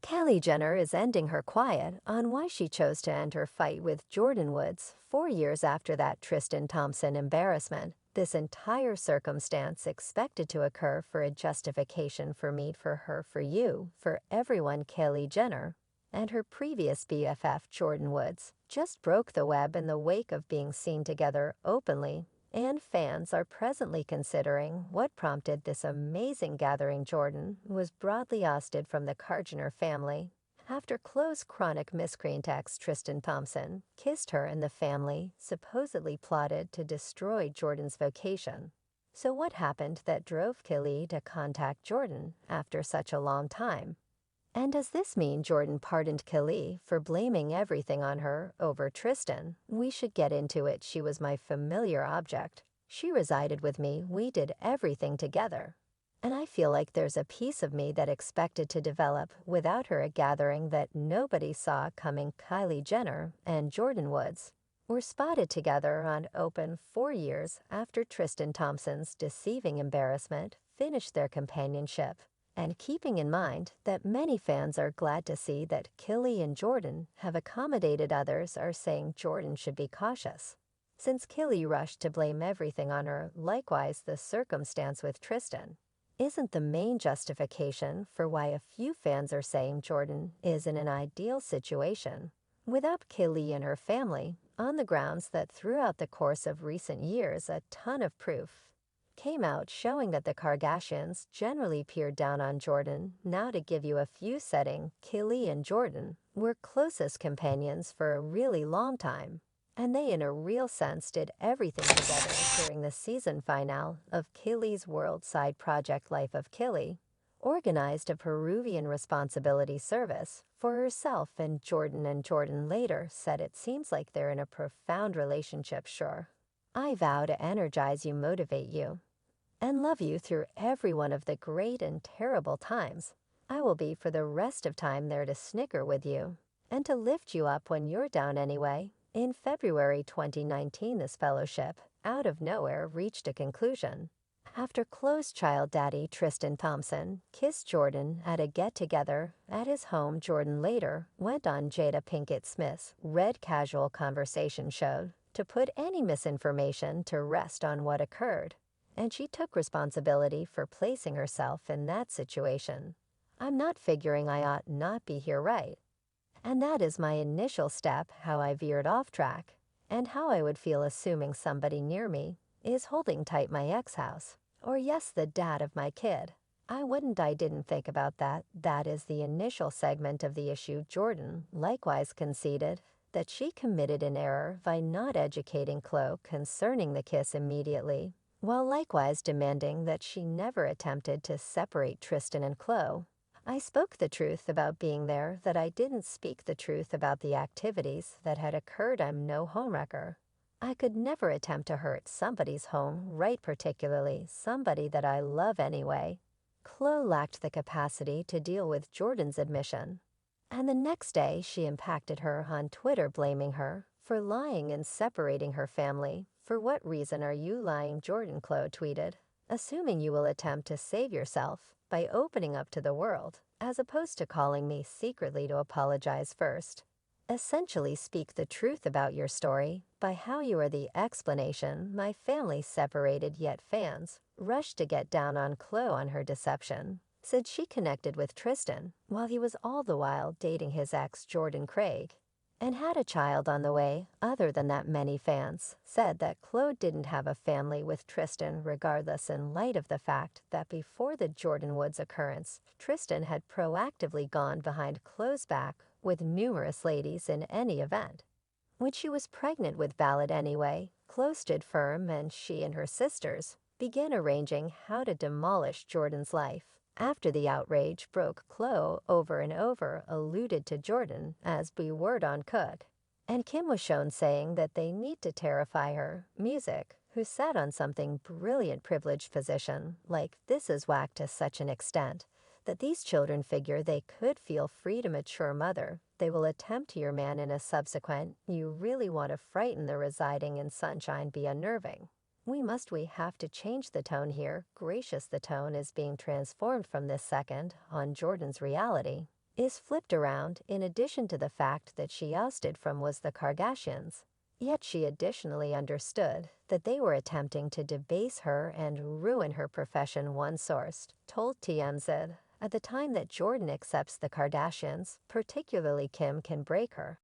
Kylie Jenner is ending her quiet on why she chose to end her fight with Jordyn Woods 4 years after that Tristan Thompson embarrassment. This entire circumstance expected to occur for a justification for me, for her, for you, for everyone. Kylie Jenner and her previous BFF Jordyn Woods just broke the web in the wake of being seen together openly, and fans are presently considering what prompted this amazing gathering. Jordyn was broadly ousted from the Kardashian family after close chronic miscreant ex Tristan Thompson kissed her, and the family supposedly plotted to destroy Jordyn's vocation. So what happened that drove Kylie to contact Jordyn after such a long time? And does this mean Jordyn pardoned Kylie for blaming everything on her over Tristan? We should get into it. She was my familiar object. She resided with me. We did everything together. And I feel like there's a piece of me that expected to develop without her, a gathering that nobody saw coming. Kylie Jenner and Jordyn Woods were spotted together on Open 4 years after Tristan Thompson's deceiving embarrassment finished their companionship. And keeping in mind that many fans are glad to see that Kylie and Jordyn have accommodated, others are saying Jordyn should be cautious, since Kylie rushed to blame everything on her. Likewise, the circumstance with Tristan isn't the main justification for why a few fans are saying Jordyn is in an ideal situation without Kylie and her family, on the grounds that throughout the course of recent years a ton of proof came out showing that the Kardashians generally peered down on Jordyn. Now, to give you a few setting, Kylie and Jordyn were closest companions for a really long time, and they in a real sense did everything together during the season finale of Kylie's World Side Project Life of Kylie, organized a Peruvian responsibility service for herself and Jordyn later said it seems like they're in a profound relationship. Sure, I vow to energize you, motivate you, and love you through every one of the great and terrible times. I will be for the rest of time there to snicker with you and to lift you up when you're down anyway. In February 2019, this fellowship, out of nowhere, reached a conclusion after close child daddy Tristan Thompson kissed Jordyn at a get-together at his home. Jordyn later went on Jada Pinkett Smith's Red Casual Conversation show to put any misinformation to rest on what occurred, and she took responsibility for placing herself in that situation. I'm not figuring I ought not be here, right? And that is my initial step, how I veered off track, and how I would feel assuming somebody near me is holding tight my ex-house, or yes, the dad of my kid. I didn't think about that. That is the initial segment of the issue. Jordyn likewise conceded that she committed an error by not educating Khloe concerning the kiss immediately, while likewise demanding that she never attempted to separate Tristan and Khloe. I spoke the truth about being there, that I didn't speak the truth about the activities that had occurred. I'm no homewrecker. I could never attempt to hurt somebody's home, right, particularly somebody that I love anyway. Khloe lacked the capacity to deal with Jordyn's admission, and the next day she impacted her on Twitter, blaming her for lying and separating her family. For what reason are you lying, Jordyn? Khloe tweeted, assuming you will attempt to save yourself by opening up to the world, as opposed to calling me secretly to apologize first. Essentially speak the truth about your story by how you are the explanation. My family separated, yet fans rushed to get down on Khloe on her deception. Said she connected with Tristan while he was all the while dating his ex Jordan Craig, and had a child on the way. Other than that, many fans said that Khloe didn't have a family with Tristan, regardless, in light of the fact that before the Jordyn Woods occurrence, Tristan had proactively gone behind Khloe's back with numerous ladies in any event. When she was pregnant with Ballad anyway, Khloe stood firm, and she and her sisters began arranging how to demolish Jordyn's life. After the outrage broke, Khloe over and over alluded to Jordyn as B-word on Cook, and Kim was shown saying that they need to terrify her. Music, who sat on something brilliant privileged position, like this is whack to such an extent that these children figure they could feel free to mature mother. They will attempt to your man in a subsequent, you really want to frighten the residing in sunshine, be unnerving. We have to change the tone here. Gracious, the tone is being transformed from this second on Jordyn's reality is flipped around in addition to the fact that she ousted from was the Kardashians. Yet she additionally understood that they were attempting to debase her and ruin her profession, one source told TMZ. At the time that Jordyn accepts the Kardashians, particularly Kim, can break her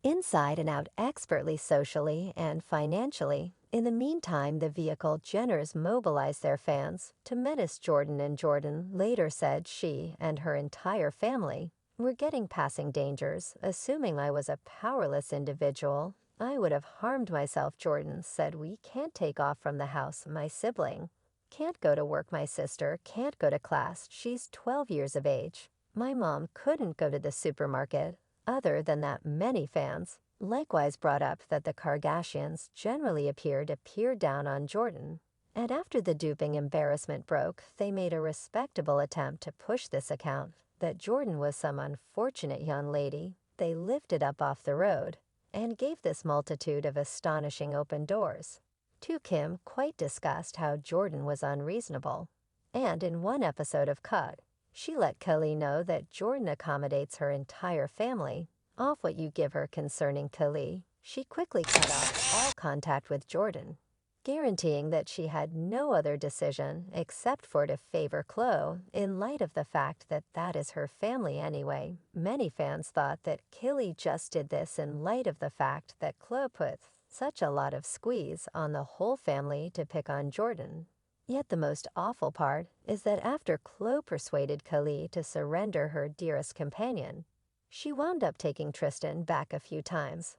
inside and out expertly socially and financially. In the meantime, the vehicle Jenners mobilized their fans to menace Jordyn, and Jordyn later said she and her entire family were getting passing dangers, assuming I was a powerless individual. I would have harmed myself. Jordyn said, we can't take off from the house, my sibling can't go to work, my sister can't go to class, she's 12 years of age. My mom couldn't go to the supermarket. Other than that, many fans likewise brought up that the Kardashians generally appeared to peer down on Jordyn. And after the duping embarrassment broke, they made a respectable attempt to push this account that Jordyn was some unfortunate young lady they lifted up off the road and gave this multitude of astonishing open doors. To Kim quite discussed how Jordyn was unreasonable. And in one episode of Cut, she let Kylie know that Jordyn accommodates her entire family off what you give her. Concerning Kylie, she quickly cut off all contact with Jordyn, guaranteeing that she had no other decision except for to favor Khloe in light of the fact that that is her family anyway. Many fans thought that Kylie just did this in light of the fact that Khloe put such a lot of squeeze on the whole family to pick on Jordyn. Yet the most awful part is that after Khloe persuaded Kylie to surrender her dearest companion, she wound up taking Tristan back a few times.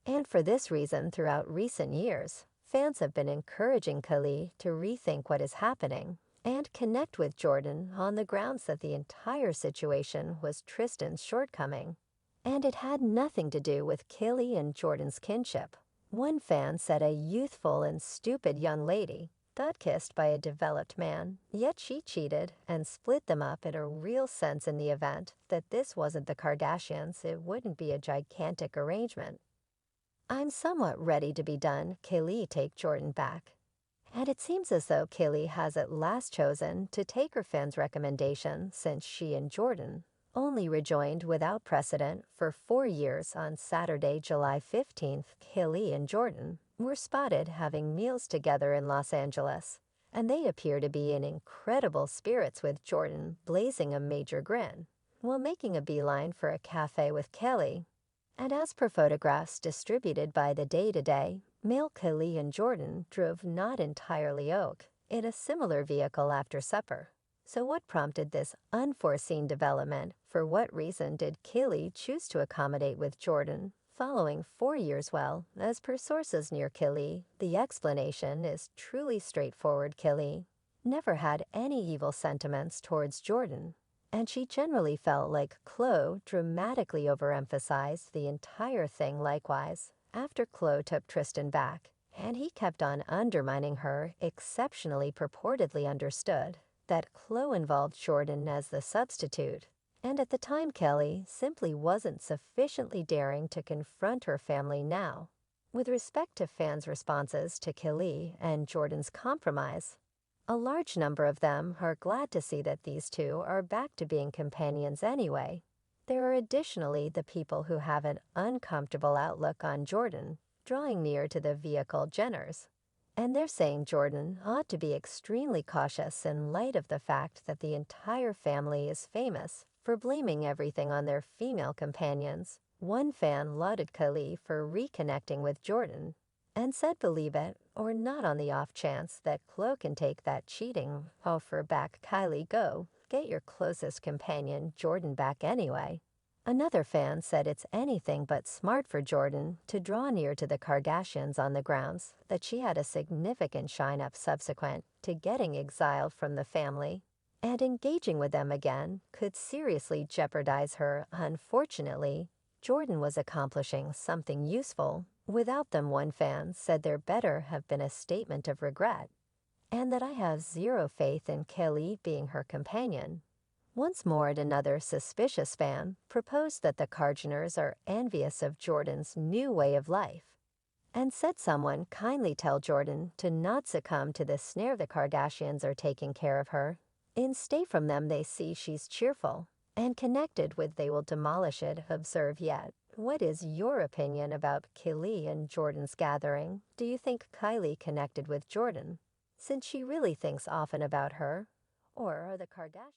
And for this reason, throughout recent years, fans have been encouraging Kylie to rethink what is happening and connect with Jordyn on the grounds that the entire situation was Tristan's shortcoming, and it had nothing to do with Kylie and Jordyn's kinship. One fan said a youthful and stupid young lady got kissed by a developed man, yet she cheated and split them up in a real sense. In the event that this wasn't the Kardashians, it wouldn't be a gigantic arrangement. I'm somewhat ready to be done. Kylie take Jordyn back. And it seems as though Kylie has at last chosen to take her fans' recommendation, since she and Jordyn only rejoined without precedent for 4 years. On Saturday, July 15th, Kylie and Jordyn were spotted having meals together in Los Angeles, and they appear to be in incredible spirits, with Jordyn blazing a major grin while making a beeline for a cafe with Kylie. And as per photographs distributed by the Day-to-Day, Mail, Kylie and Jordyn drove not entirely oak in a similar vehicle after supper. So what prompted this unforeseen development? For what reason did Kylie choose to accommodate with Jordyn following 4 years? Well, as per sources near Kylie, the explanation is truly straightforward. Kylie never had any evil sentiments towards Jordyn, and she generally felt like Khloe dramatically overemphasized the entire thing. Likewise, after Khloe took Tristan back, and he kept on undermining her, exceptionally purportedly understood that Khloe involved Jordyn as the substitute, and at the time Kylie simply wasn't sufficiently daring to confront her family. Now, with respect to fans' responses to Kylie and Jordyn's compromise, a large number of them are glad to see that these two are back to being companions anyway. There are additionally the people who have an uncomfortable outlook on Jordyn, drawing near to the vehicle Jenners. And they're saying Jordyn ought to be extremely cautious in light of the fact that the entire family is famous for blaming everything on their female companions. One fan lauded Kylie for reconnecting with Jordyn and said, believe it or not, on the off chance that Khloe can take that cheating offer back. Kylie, go get your closest companion Jordyn back anyway. Another fan said it's anything but smart for Jordyn to draw near to the Kardashians on the grounds that she had a significant shine-up subsequent to getting exiled from the family, and engaging with them again could seriously jeopardize her. Unfortunately, Jordyn was accomplishing something useful without them. One fan said there better have been a statement of regret, and that I have zero faith in Kylie being her companion. Once more, another suspicious fan proposed that the Kardashians are envious of Jordyn's new way of life, and said someone kindly tell Jordyn to not succumb to the snare. The Kardashians are taking care of her. Instead from them they see she's cheerful and connected with they will demolish it, observe yet. What is your opinion about Kylie and Jordyn's gathering? Do you think Kylie connected with Jordyn, since she really thinks often about her? Or are the Kardashians